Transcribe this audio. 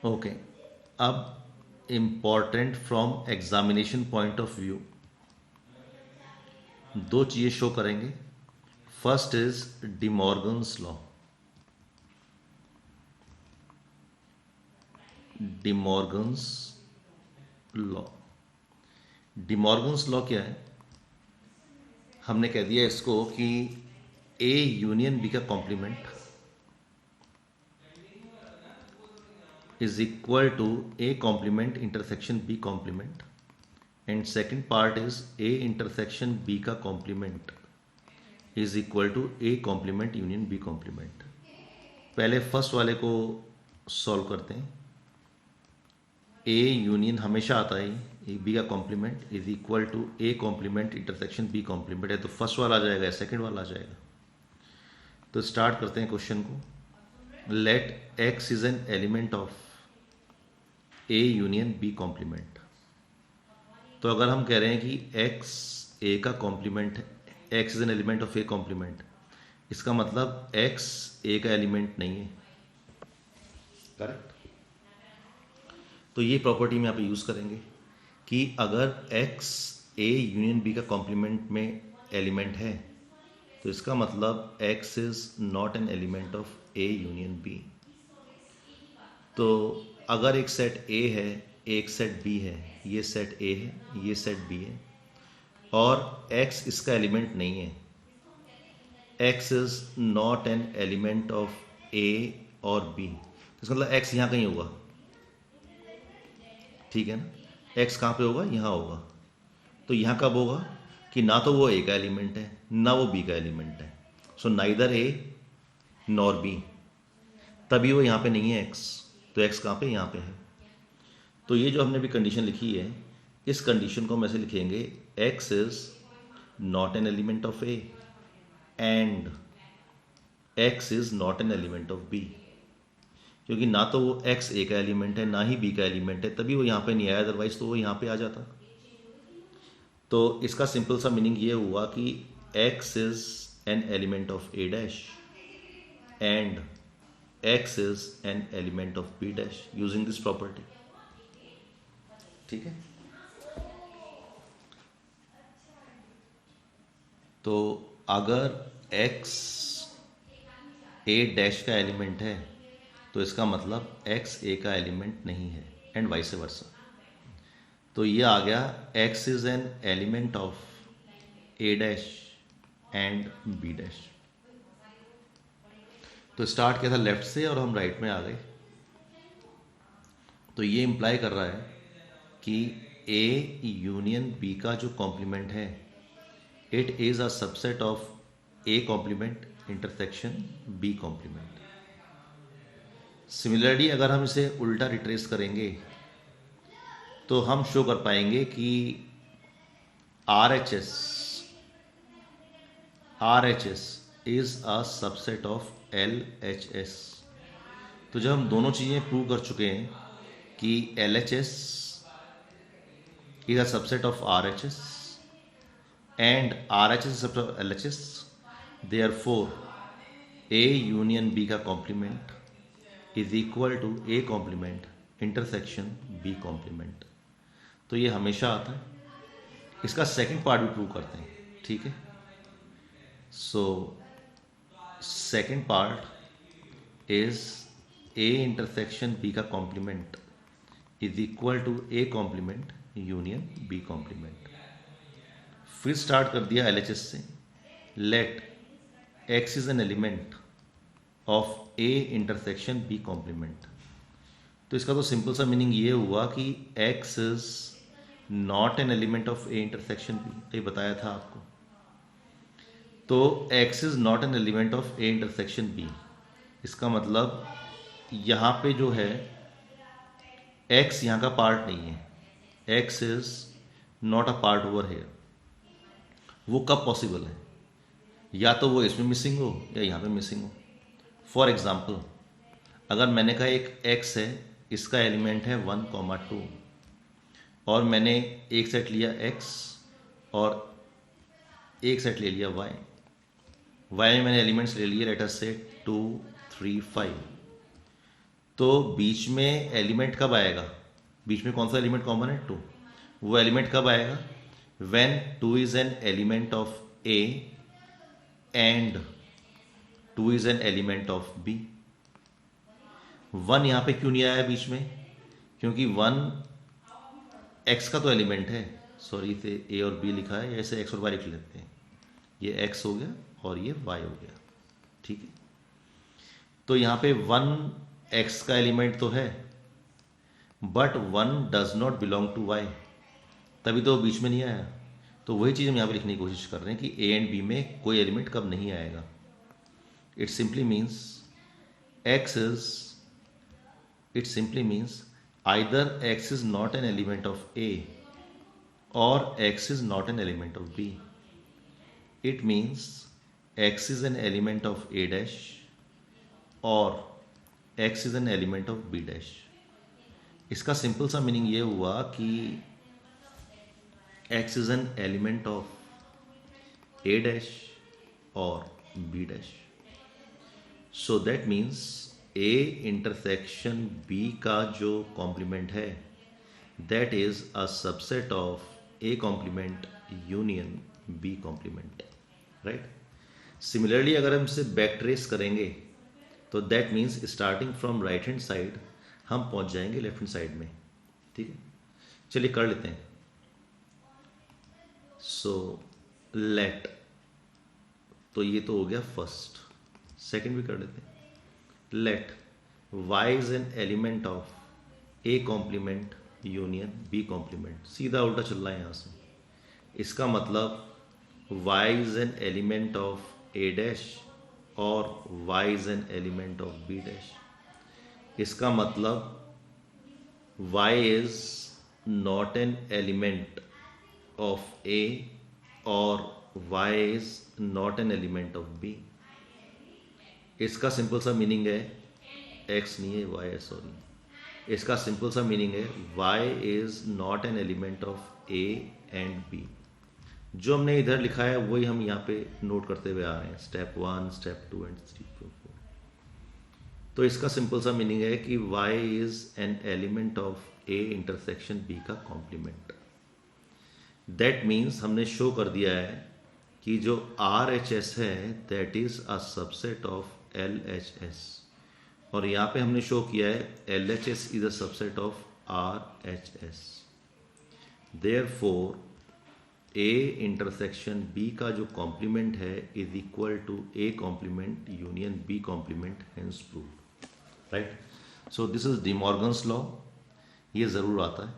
Okay, अब important from examination point of view दो चीज़ें शो करेंगे. First is De Morgan's law. De Morgan's law. De Morgan's law क्या है? हमने कह दिया इसको कि ए यूनियन बी का complement is equal to A complement intersection B complement, and second part is A intersection B का complement is equal to A complement union B complement. पहले फर्स्ट वाले को सॉल्व करते हैं. A यूनियन हमेशा आता है, ए बी का complement is equal to A complement intersection B complement है, तो फर्स्ट वाला आ जाएगा, सेकंड वाला आ जाएगा. तो स्टार्ट करते हैं क्वेश्चन को. Let x is an element of A union B complement. तो अगर हम कह रहे हैं कि एक्स ए का कॉम्प्लीमेंट है, x is an element of A complement, इसका मतलब एक्स ए का एलिमेंट नहीं है. करेक्ट. तो ये प्रॉपर्टी में आप यूज़ करेंगे कि अगर एक्स ए यूनियन बी का कॉम्प्लीमेंट में एलिमेंट है, तो इसका मतलब x is not an element of A union B. तो अगर एक सेट ए है, एक सेट बी है, ये सेट ए है, ये सेट बी है, और एक्स इसका एलिमेंट नहीं है, x is not an element of A और बी, इसका मतलब एक्स यहाँ कहीं होगा. ठीक है ना. एक्स कहाँ पे होगा? यहाँ होगा. तो यहाँ कब होगा कि ना तो वो ए का एलिमेंट है ना वो बी का एलिमेंट है. So neither A nor be, तभी वो यहाँ पे नहीं है एक्स. तो एक्स कहाँ पे? यहाँ पे है. तो ये जो हमने भी कंडीशन लिखी है, इस कंडीशन को हम ऐसे लिखेंगे, x is not an element of A and x is not an element of B. क्योंकि ना तो वो एक्स ए का एलिमेंट है ना ही बी का एलिमेंट है, तभी वो यहाँ पे नहीं आया, अदरवाइज तो वो यहाँ पे आ जाता. तो इसका सिंपल सा मीनिंग ये हुआ कि x is an element of A dash and x is an element of B dash using this property. ठीक है. तो अगर एक्स ए डैश का एलिमेंट है, तो इसका मतलब एक्स ए का एलिमेंट नहीं है, एंड वाइस वर्सा. तो ये आ गया x is an element of A dash and B dash. तो स्टार्ट किया था लेफ्ट से और हम राइट में आ गए. तो ये इंप्लाई कर रहा है कि ए यूनियन बी का जो कॉम्प्लीमेंट है, it is a subset of A complement intersection B complement. Similarly अगर हम इसे उल्टा रिट्रेस करेंगे तो हम शो कर पाएंगे कि are H S is a subset of L H S. तो जब हम दोनों चीज़ें प्रूव कर चुके हैं कि L H S is a subset of R H S and R H S subset of L H S, therefore A union B का complement is equal to A complement intersection B complement. तो ये हमेशा आता है. इसका second part भी prove करते हैं. ठीक है. So second part is A intersection B का complement is equal to A complement union B complement. फिर स्टार्ट कर दिया एल एच एस से. Let x is an element of A intersection B complement. तो इसका तो सिंपल सा meaning ये हुआ कि x is not an element of A intersection B. ये बताया था आपको. तो x is not an element of A intersection B, इसका मतलब यहाँ पे जो है एक्स यहाँ का पार्ट नहीं है. X is not a part over here. वो कब पॉसिबल है? या तो वो इसमें मिसिंग हो या यहाँ पे मिसिंग हो. फॉर एग्जाम्पल, अगर मैंने कहा एक एक्स है, इसका एलिमेंट है 1,2 और मैंने एक सेट लिया एक्स और एक सेट ले लिया वाई. वाई में मैंने एलिमेंट्स ले लिए, लेट अस से 2, 3, 5. तो बीच में एलिमेंट कब आएगा, बीच में कौन सा एलिमेंट कॉमन है, 2, वो एलिमेंट कब आएगा, when 2 is an element of A and 2 is an element of B. 1 यहाँ पे क्यों नहीं आया बीच में, क्योंकि 1 एक्स का तो एलिमेंट है, सॉरी इसे ए और बी लिखा है, ऐसे एक्स और वाई लिख लेते हैं, ये एक्स हो गया और ये वाई हो गया, ठीक है। तो यहाँ पे 1 एक्स का एलिमेंट तो है, but 1 does not belong to y, तभी तो बीच में नहीं आया। तो वही चीज़ हम यहाँ पे लिखने की कोशिश कर रहे हैं कि ए एंड बी में कोई एलिमेंट कब नहीं आएगा। It simply means x is, it simply means either x is not an element of A or x is not an element of B. It means x is an element of A dash or x is an element of B dash. इसका simple सा meaning ये हुआ कि x is an element of A dash or B dash. So that means A intersection B का जो complement है that is a subset of A complement union B complement, right. Similarly अगर हम इसे बैक ट्रेस करेंगे तो that means starting from right hand side हम पहुंच जाएंगे लेफ्ट हैंड साइड में, ठीक है। चलिए कर लेते हैं। सो लेट, तो ये तो हो गया फर्स्ट, सेकंड भी कर लेते हैं। Let y is an element of A complement union B complement, सीधा उल्टा चल रहा है यहाँ से। इसका मतलब y is an element of A dash और y is an element of B dash। इसका मतलब y is not an element of A और y is not an element of B। इसका सिंपल सा मीनिंग है, x नहीं है y है, सॉरी, इसका सिंपल सा मीनिंग है y is not an element of A and B। जो हमने इधर लिखा है वही हम यहाँ पे नोट करते हुए आ रहे हैं, स्टेप 1, स्टेप 2 एंड स्टेप 4। तो इसका सिंपल सा मीनिंग है कि y is an element of A intersection B का कॉम्प्लीमेंट। दैट मीन्स हमने शो कर दिया है कि जो RHS है that is a subset of LHS, और यहाँ पे हमने शो किया है LHS is a subset of RHS। Therefore A intersection B का जो कॉम्प्लीमेंट है is equal to A complement union B complement, hence proved, right. So this is De Morgan's law, ये ज़रूर आता है।